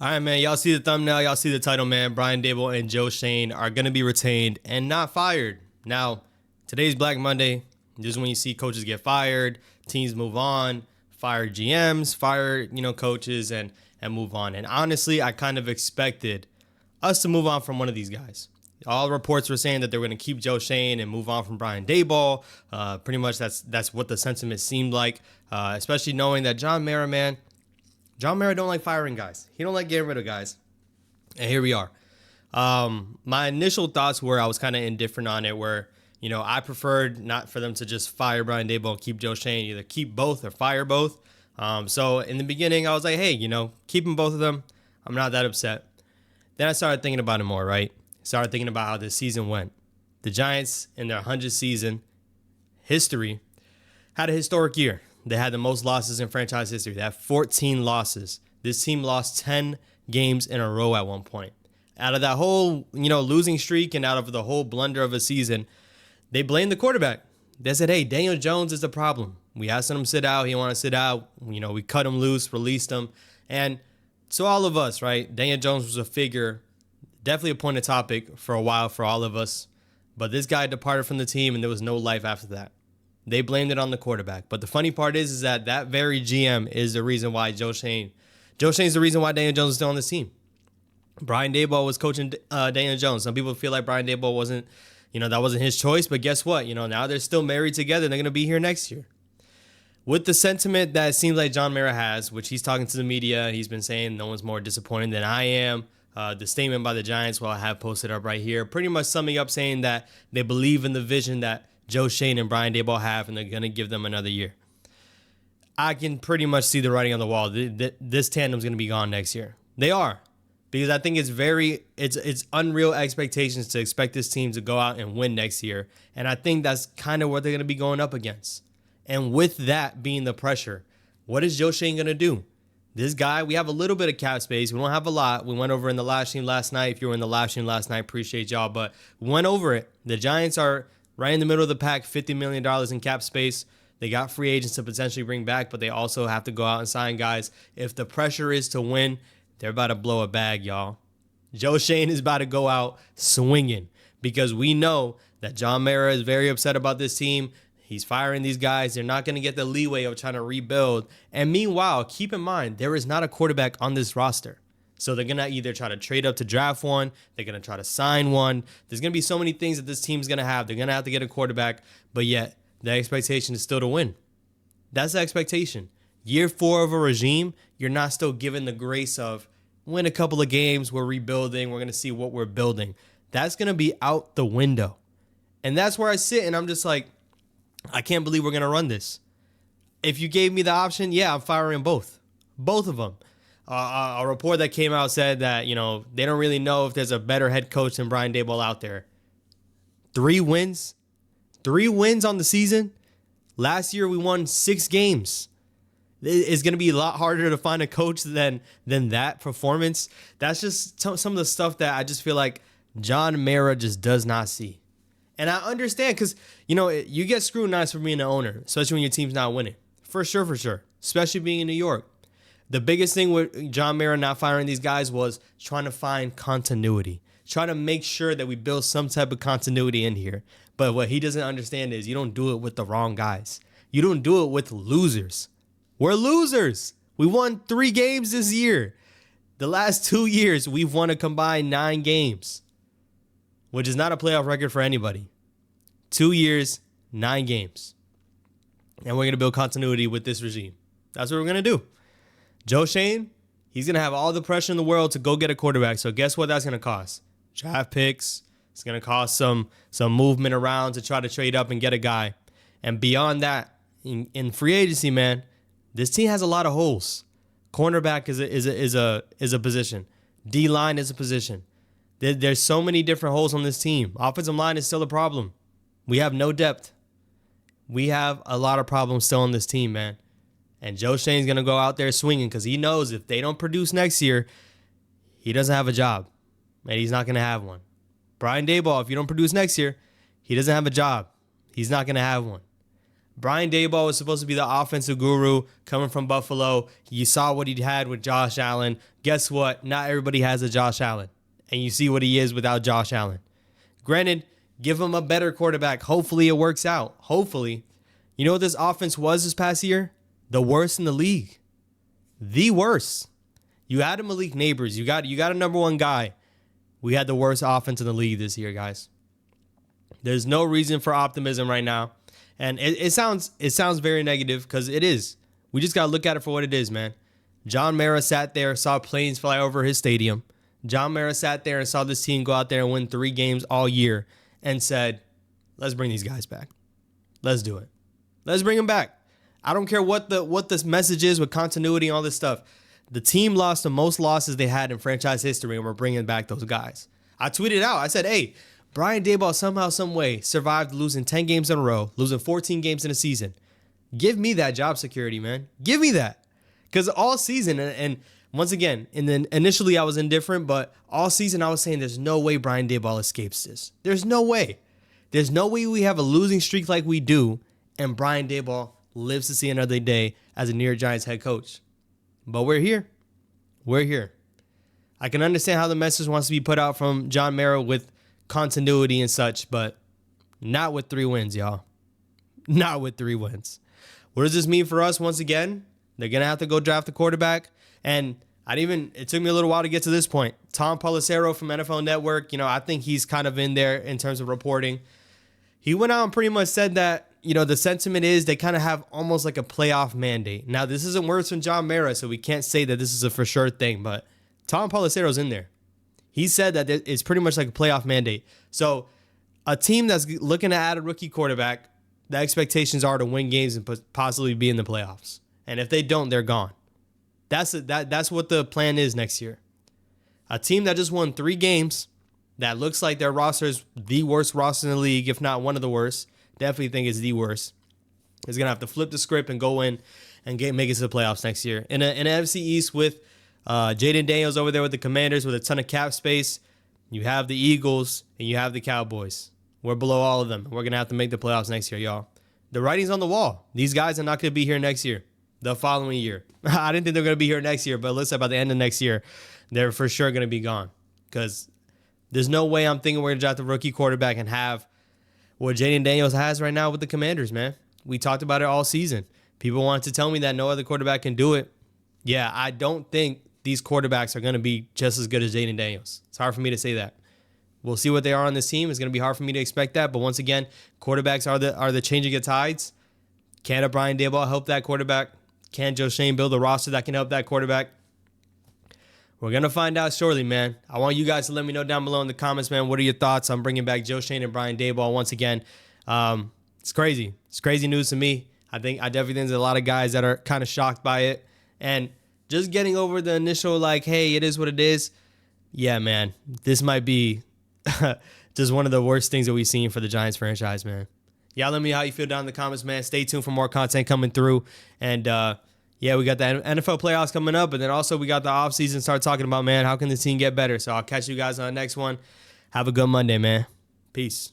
All right, man. Y'all see the thumbnail. Y'all see the title, man. Brian Daboll and Joe Schoen are going to be retained and not fired. Now, today's Black Monday. This is when you see coaches get fired, teams move on, fire GMs, fire, coaches, and move on. And honestly, I kind of expected us to move on from one of these guys. All reports were saying that they were going to keep Joe Schoen and move on from Brian Daboll. Pretty much that's what the sentiment seemed like, especially knowing that John Mara, man, John Mara don't like firing guys. He don't like getting rid of guys. And here we are. My initial thoughts were I was kind of indifferent on it, where, I preferred not for them to just fire Brian Daboll and keep Joe Schoen, either keep both or fire both. So in the beginning, I was like, hey, keeping both of them, I'm not that upset. Then I started thinking about it more, right? Started thinking about how this season went. The Giants, in their 100th season history, had a historic year. They had the most losses in franchise history. They had 14 losses. This team lost 10 games in a row at one point. Out of that whole, losing streak and out of the whole blunder of a season, they blamed the quarterback. They said, hey, Daniel Jones is the problem. We asked him to sit out. He didn't want to sit out. We cut him loose, released him. And so all of us, right, Daniel Jones was a figure, definitely a point of topic for a while for all of us. But this guy departed from the team, and there was no life after that. They blamed it on the quarterback. But the funny part is that very GM is the reason why Joe Schoen's the reason why Daniel Jones is still on this team. Brian Daboll was coaching Daniel Jones. Some people feel like Brian Daboll wasn't, that wasn't his choice. But guess what? Now they're still married together. They're going to be here next year. With the sentiment that it seems like John Mara has, which he's talking to the media, he's been saying no one's more disappointed than I am. The statement by the Giants, I have posted up right here, pretty much summing up saying that they believe in the vision that Joe Schoen and Brian Daboll have, and they're going to give them another year. I can pretty much see the writing on the wall. This tandem's going to be gone next year. They are. Because I think it's unreal expectations to expect this team to go out and win next year. And I think that's kind of what they're going to be going up against. And with that being the pressure, what is Joe Schoen going to do? This guy, we have a little bit of cap space. We don't have a lot. We went over in the live stream last night. If you were in the live stream last night, appreciate y'all. But we went over it. The Giants are right in the middle of the pack, $50 million in cap space. They got free agents to potentially bring back, but they also have to go out and sign guys. If the pressure is to win, they're about to blow a bag, y'all. Joe Schoen is about to go out swinging because we know that John Mara is very upset about this team. He's firing these guys. They're not going to get the leeway of trying to rebuild. And meanwhile, keep in mind, there is not a quarterback on this roster. So they're going to either try to trade up to draft one. They're going to try to sign one. There's going to be so many things that this team's going to have. They're going to have to get a quarterback. But yet, the expectation is still to win. That's the expectation. Year 4 of a regime, you're not still given the grace of win a couple of games. We're rebuilding. We're going to see what we're building. That's going to be out the window. And that's where I sit and I'm just like, I can't believe we're going to run this. If you gave me the option, yeah, I'm firing both. Both of them. A report that came out said that, they don't really know if there's a better head coach than Brian Daboll out there. 3 wins. 3 wins on the season. Last year, we won 6 games. It's going to be a lot harder to find a coach than that performance. That's just some of the stuff that I just feel like John Mara just does not see. And I understand because, you get scrutinized for being an owner, especially when your team's not winning. For sure. Especially being in New York. The biggest thing with John Mara not firing these guys was trying to find continuity. Trying to make sure that we build some type of continuity in here. But what he doesn't understand is you don't do it with the wrong guys. You don't do it with losers. We're losers. We won 3 games this year. The last 2 years, we've won a combined 9 games, which is not a playoff record for anybody. 2 years, 9 games. And we're going to build continuity with this regime. That's what we're going to do. Joe Schoen, he's going to have all the pressure in the world to go get a quarterback. So guess what that's going to cost? Draft picks. It's going to cost some movement around to try to trade up and get a guy. And beyond that, in free agency, man, this team has a lot of holes. Cornerback is a position. D-line is a position. There's so many different holes on this team. Offensive line is still a problem. We have no depth. We have a lot of problems still on this team, man. And Joe Schoen's going to go out there swinging because he knows if they don't produce next year, he doesn't have a job. And he's not going to have one. Brian Daboll, if you don't produce next year, he doesn't have a job. He's not going to have one. Brian Daboll was supposed to be the offensive guru coming from Buffalo. You saw what he had with Josh Allen. Guess what? Not everybody has a Josh Allen. And you see what he is without Josh Allen. Granted, give him a better quarterback. Hopefully it works out. Hopefully. You know what this offense was this past year? The worst in the league. The worst. You had a Malik Neighbors. You got a number one guy. We had the worst offense in the league this year, guys. There's no reason for optimism right now. And it sounds very negative because it is. We just got to look at it for what it is, man. John Mara sat there, saw planes fly over his stadium. John Mara sat there and saw this team go out there and win 3 games all year and said, let's bring these guys back. Let's do it. Let's bring them back. I don't care what this message is with continuity and all this stuff. The team lost the most losses they had in franchise history, and we're bringing back those guys. I tweeted out. I said, hey, Brian Daboll somehow, some way survived losing 10 games in a row, losing 14 games in a season. Give me that job security, man. Give me that. Because all season, and once again, and then initially I was indifferent, but all season I was saying there's no way Brian Daboll escapes this. There's no way. There's no way we have a losing streak like we do, and Brian Daboll lives to see another day as a New York Giants head coach. But we're here. We're here. I can understand how the message wants to be put out from John Mara with continuity and such, but not with 3 wins, y'all. Not with 3 wins. What does this mean for us once again? They're going to have to go draft a quarterback. And it took me a little while to get to this point. Tom Pelissero from NFL Network, I think he's kind of in there in terms of reporting. He went out and pretty much said that, the sentiment is they kind of have almost like a playoff mandate. Now, this isn't words from John Mara, so we can't say that this is a for sure thing, but Tom Pelissero's in there. He said that it's pretty much like a playoff mandate. So a team that's looking to add a rookie quarterback, the expectations are to win games and possibly be in the playoffs. And if they don't, they're gone. That's what the plan is next year. A team that just won 3 games, that looks like their roster is the worst roster in the league, if not one of the worst. Definitely think it's the worst. Is going to have to flip the script and go in and make it to the playoffs next year. In an NFC East with Jaden Daniels over there with the Commanders with a ton of cap space. You have the Eagles and you have the Cowboys. We're below all of them. We're going to have to make the playoffs next year, y'all. The writing's on the wall. These guys are not going to be here next year, the following year. I didn't think they were going to be here next year, but listen, by the end of next year, they're for sure going to be gone. Because there's no way I'm thinking we're going to draft a rookie quarterback and have what Jaden Daniels has right now with the Commanders, man. We talked about it all season. People wanted to tell me that no other quarterback can do it. Yeah, I don't think these quarterbacks are going to be just as good as Jaden Daniels. It's hard for me to say that. We'll see what they are on this team. It's going to be hard for me to expect that. But once again, quarterbacks are the changing of tides. Can a Brian Daboll help that quarterback? Can Joe Schoen build a roster that can help that quarterback? We're going to find out shortly, man. I want you guys to let me know down below in the comments, man. What are your thoughts on bringing back Joe Schoen and Brian Daboll once again? It's crazy. It's crazy news to me. I definitely think there's a lot of guys that are kind of shocked by it. And just getting over the initial, hey, it is what it is. Yeah, man. This might be just one of the worst things that we've seen for the Giants franchise, man. Yeah, let me know how you feel down in the comments, man. Stay tuned for more content coming through. And, yeah, we got the NFL playoffs coming up, but then also we got the offseason. Start talking about, man, how can the team get better? So I'll catch you guys on the next one. Have a good Monday, man. Peace.